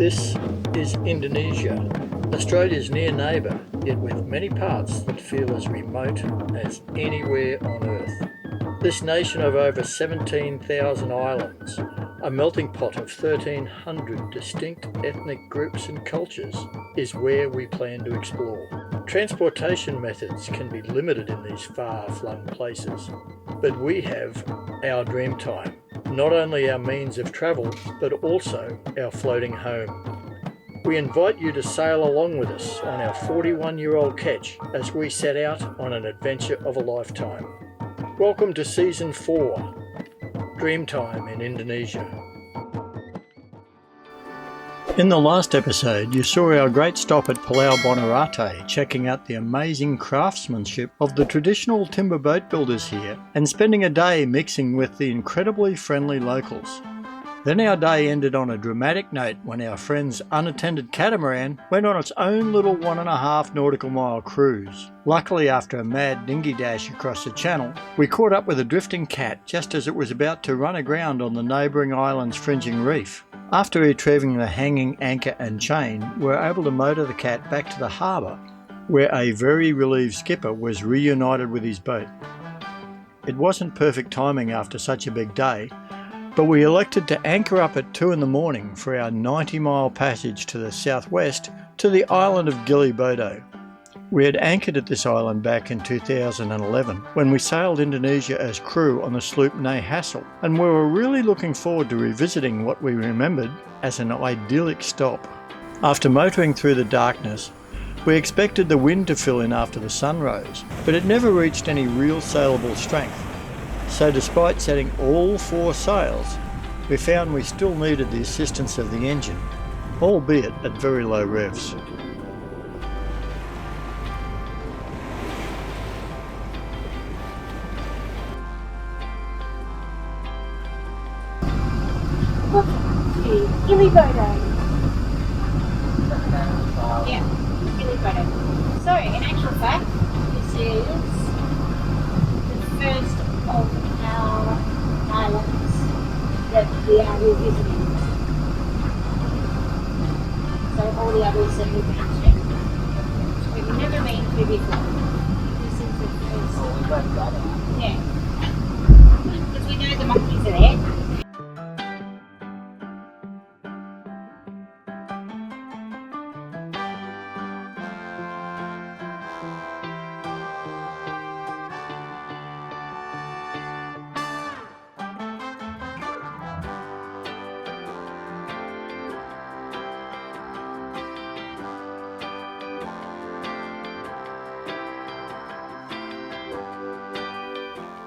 This is Indonesia, Australia's near neighbour, yet with many parts that feel as remote as anywhere on Earth. This nation of over 17,000 islands, a melting pot of 1,300 distinct ethnic groups and cultures, is where we plan to explore. Transportation methods can be limited in these far-flung places, but we have our Dreamtime, not only our means of travel, but also our floating home. We invite you to sail along with us on our 41-year-old ketch as we set out on an adventure of a lifetime. Welcome to Season 4, Dreamtime in Indonesia. In the last episode, you saw our great stop at Pulau Bonerate, checking out the amazing craftsmanship of the traditional timber boat builders here and spending a day mixing with the incredibly friendly locals. Then our day ended on a dramatic note when our friend's unattended catamaran went on its own little 1.5 nautical mile cruise. Luckily, after a mad dinghy dash across the channel, we caught up with a drifting cat just as it was about to run aground on the neighbouring island's fringing reef. After retrieving the hanging anchor and chain, we were able to motor the cat back to the harbour, where a very relieved skipper was reunited with his boat. It wasn't perfect timing after such a big day, but we elected to anchor up at 2 in the morning for our 90-mile passage to the southwest to the island of Gili Bodo. We had anchored at this island back in 2011 when we sailed Indonesia as crew on the sloop Nay Hassel, and we were really looking forward to revisiting what we remembered as an idyllic stop. After motoring through the darkness, we expected the wind to fill in after the sun rose, but it never reached any real sailable strength. So despite setting all 4 sails, we found we still needed the assistance of the engine, albeit at very low revs. Gili Bodo. Yeah, Gili Bodo. So, in actual fact, this is the first of our islands that we are revisiting. So, all the others that we've been to, we've never been to before. This is the first. Oh, we got that. Yeah. Because we know the monkeys are there.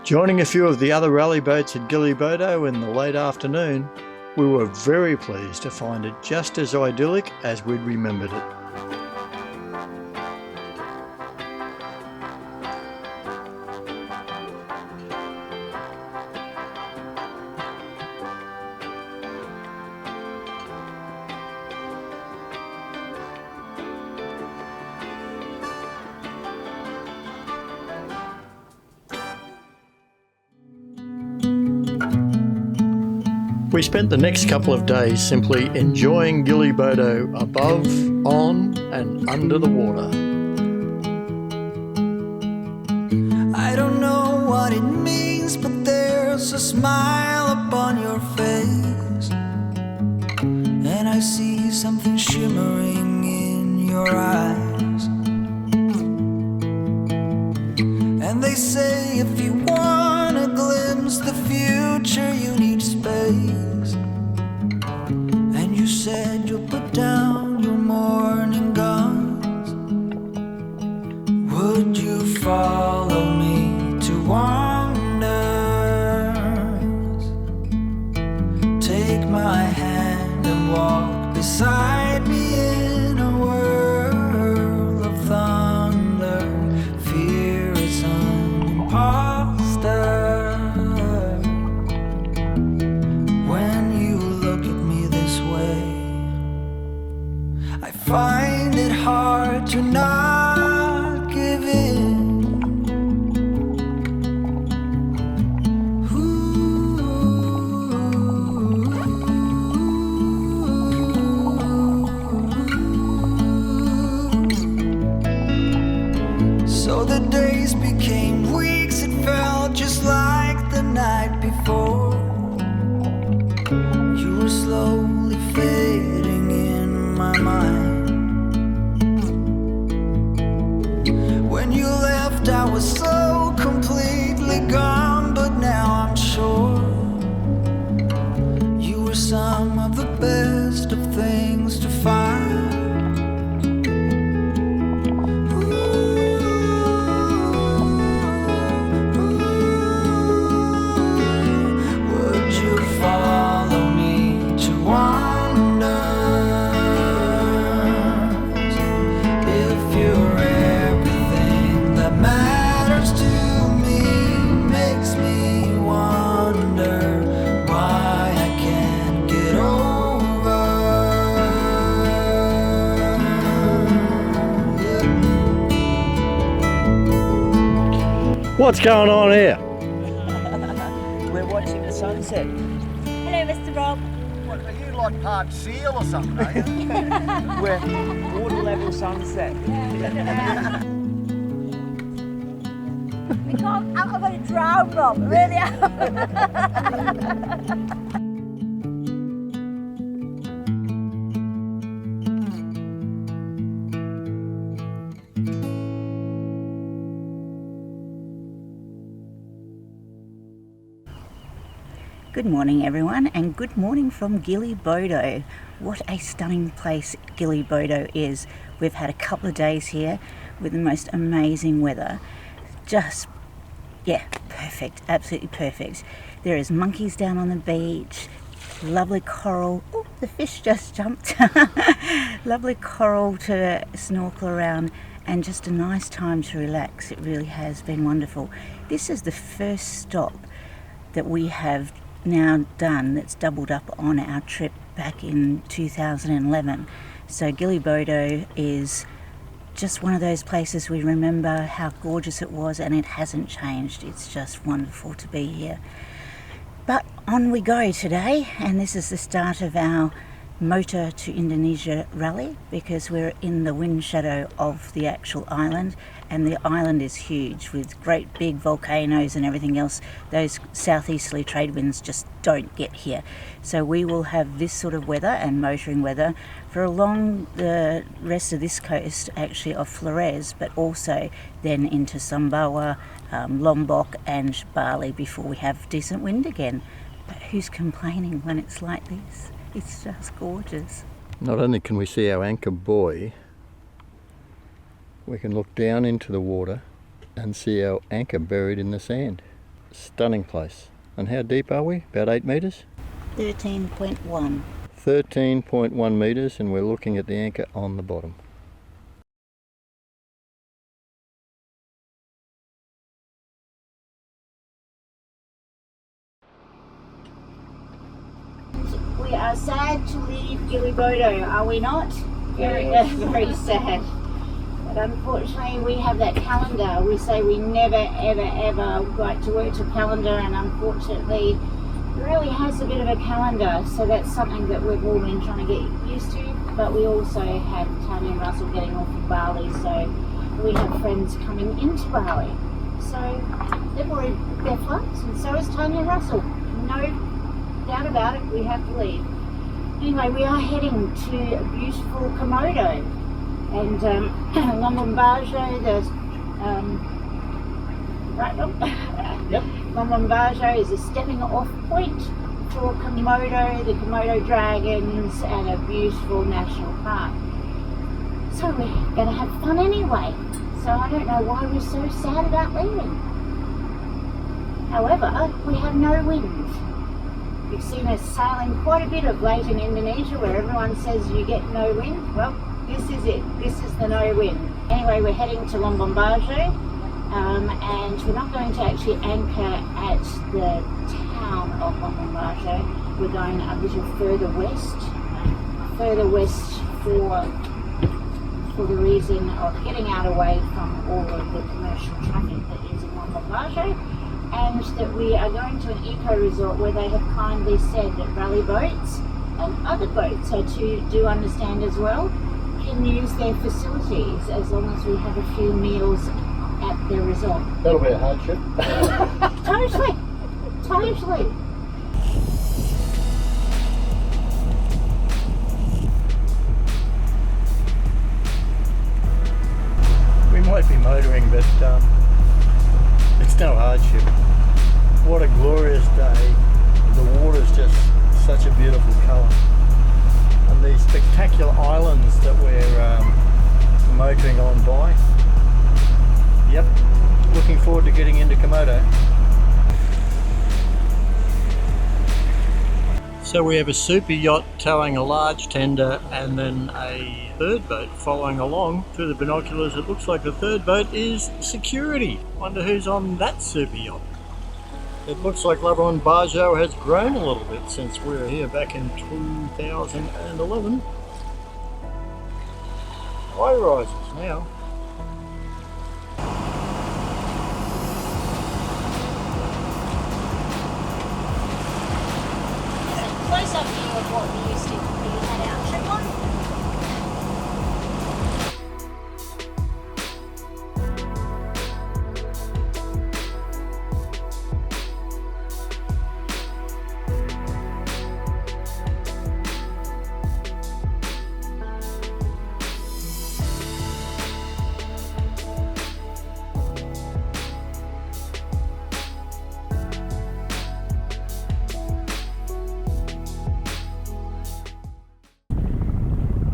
Joining a few of the other rally boats at Gili Bodo in the late afternoon, we were very pleased to find it just as idyllic as we'd remembered it. We spent the next couple of days simply enjoying Gili Bodo above, on and under the water. I don't know what it means, but there's a smile upon your face, and I see something shimmering in your eyes. And they say if you want to glimpse the future, you need space. And you said you'll put down your morning guns. Would you follow me to wonders? Take my hand and walk beside me in a world of thunder. Fear is an imposter. When you look at me this way, I find it hard to not give in. Ooh. days became weeks, it felt just like the night before. You were slowly fading in my mind. When you left, I was so completely gone, but now I'm sure you were some of the best of things to find. Would you follow me to wonders? If you're everything that matters to me, makes me wonder why I can't get over. What's going on here? We're watching the sunset. Hello, Mr. Rob. What, are you like part seal or something, are you? We're water level sunset. We can't, I'm going to drown, Rob, really. Good morning everyone, and good morning from Gili Bodo. What a stunning place Gili Bodo is. We've had a couple of days here with the most amazing weather. Just, yeah, perfect, absolutely perfect. There is monkeys down on the beach, lovely coral. Oh, the fish just jumped. Lovely coral to snorkel around, and just a nice time to relax. It really has been wonderful. This is the first stop that we have now done that's doubled up on our trip back in 2011. So Gili Bodo is just one of those places we remember how gorgeous it was, and it hasn't changed. It's just wonderful to be here. But on we go today, and this is the start of our Motor to Indonesia rally, because we're in the wind shadow of the actual island, and the island is huge with great big volcanoes and everything else. Those southeasterly trade winds just don't get here. So we will have this sort of weather and motoring weather for along the rest of this coast, actually, of Flores, but also then into Sumbawa, Lombok and Bali before we have decent wind again. But who's complaining when it's like this? It's just gorgeous. Not only can we see our anchor buoy, we can look down into the water and see our anchor buried in the sand. Stunning place. And how deep are we? About 8 metres? 13.1. 13.1 metres, and we're looking at the anchor on the bottom. We are sad to leave Gili Bodo, are we not? Very, very sad. But unfortunately we have that calendar. We say we never ever ever like to work to calendar, and unfortunately it really has a bit of a calendar, so that's something that we've all been trying to get used to. But we also had Tanya and Russell getting off in Bali, so we have friends coming into Bali. So they've already booked their flights, and so is Tanya and Russell. No doubt about it, we have to leave. Anyway, we are heading to beautiful Komodo, and Labuan Bajo, the Yep. Labuan Bajo is a stepping off point for Komodo, the Komodo dragons, and a beautiful national park. So we're going to have fun anyway. So I don't know why we're so sad about leaving. However, we have no wind. You've seen us sailing quite a bit of late in Indonesia, where everyone says you get no wind. Well, this is it. This is the no wind. Anyway, we're heading to Labuan Bajo, and we're not going to actually anchor at the town of Labuan Bajo. We're going a little further west for the reason of getting out away from all of the commercial traffic that is in Labuan Bajo. And that we are going to an eco-resort where they have kindly said that rally boats and other boats, I do understand as well, can use their facilities as long as we have a few meals at the resort. That'll be a hardship. Totally. Totally. We might be motoring, but it's no hardship. What a glorious day. The water's just such a beautiful colour. And these spectacular islands that we're motoring on by. Yep, looking forward to getting into Komodo. So we have a super yacht towing a large tender and then a third boat following along. Through the binoculars it looks like the third boat is security. Wonder who's on that super yacht. It looks like Labuan Bajo has grown a little bit since we were here back in 2011. High rises now. Close up view of what we used to be at our trip on.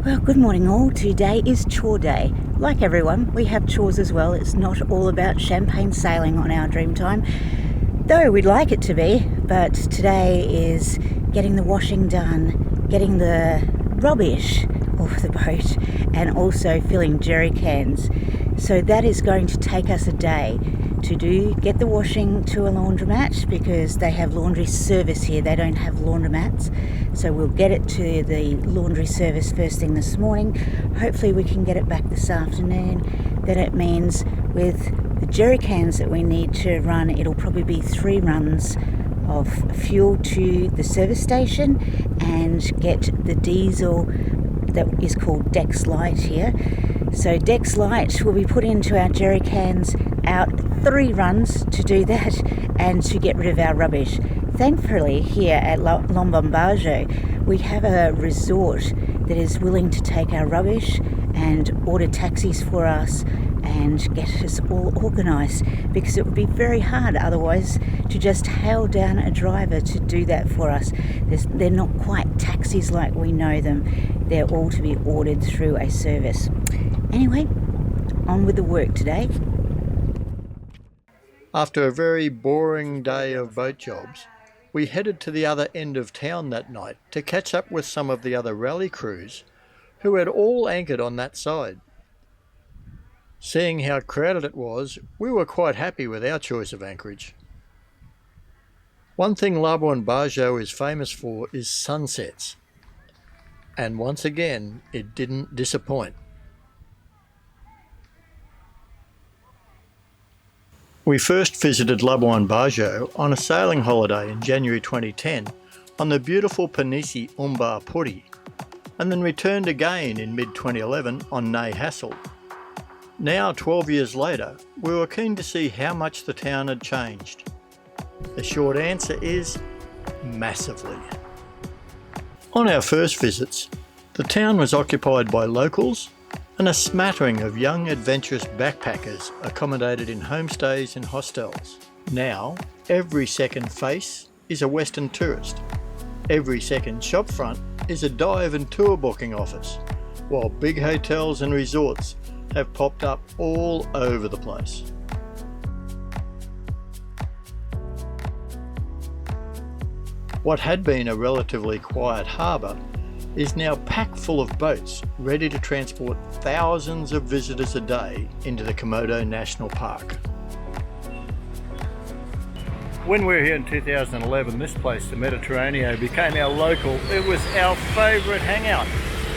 Well, good morning all. Today is chore day. Like everyone, we have chores as well. It's not all about champagne sailing on our Dreamtime, though we'd like it to be, but today is getting the washing done, getting the rubbish off the boat, and also filling jerry cans. So that is going to take us a day to get the washing to a laundromat, because they have laundry service here. They don't have laundromats. So we'll get it to the laundry service first thing this morning. Hopefully we can get it back this afternoon. Then it means with the jerry cans that we need to run, it'll probably be 3 runs of fuel to the service station and get the diesel that is called Dex Light here. So Dex Light will be put into our jerry cans, out 3 runs to do that and to get rid of our rubbish. Thankfully here at Labuan Bajo we have a resort that is willing to take our rubbish and order taxis for us and get us all organised, because it would be very hard otherwise to just hail down a driver to do that for us. They're not quite taxis like we know them. They're all to be ordered through a service. Anyway, on with the work today. After a very boring day of boat jobs, we headed to the other end of town that night to catch up with some of the other rally crews who had all anchored on that side. Seeing how crowded it was, we were quite happy with our choice of anchorage. One thing Labuan Bajo is famous for is sunsets, and once again it didn't disappoint. We first visited Labuan Bajo on a sailing holiday in January 2010 on the beautiful Penisi Umbar Puri, and then returned again in mid-2011 on Nay Hassel. Now, 12 years later, we were keen to see how much the town had changed. The short answer is massively. On our first visits, the town was occupied by locals and a smattering of young adventurous backpackers accommodated in homestays and hostels. Now, every second face is a Western tourist. Every second shopfront is a dive and tour booking office, while big hotels and resorts have popped up all over the place. What had been a relatively quiet harbour is now packed full of boats ready to transport thousands of visitors a day into the Komodo National Park. When we were here in 2011, this place, the Mediterraneo, became our local. It was our favourite hangout.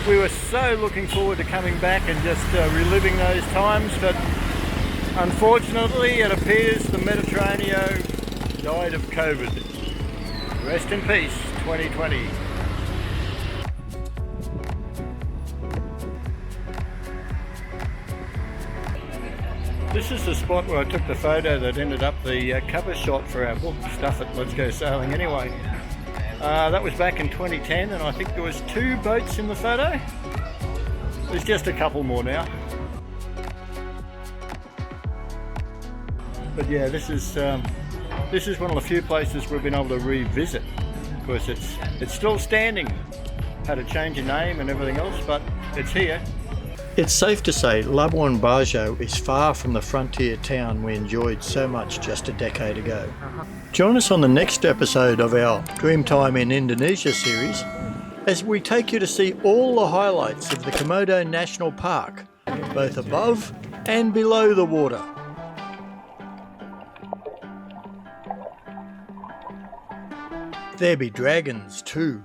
We were so looking forward to coming back and just reliving those times, but unfortunately it appears the Mediterraneo died of COVID. Rest in peace, 2020. This is the spot where I took the photo that ended up the cover shot for our book, Stuff It, Let's Go Sailing Anyway. That was back in 2010, and I think there was 2 boats in the photo. There's just a couple more now. But yeah, this is one of the few places we've been able to revisit. Of course, it's still standing. Had to change a name and everything else, but it's here. It's safe to say Labuan Bajo is far from the frontier town we enjoyed so much just a decade ago. Join us on the next episode of our Dreamtime in Indonesia series as we take you to see all the highlights of the Komodo National Park, both above and below the water. There be dragons too.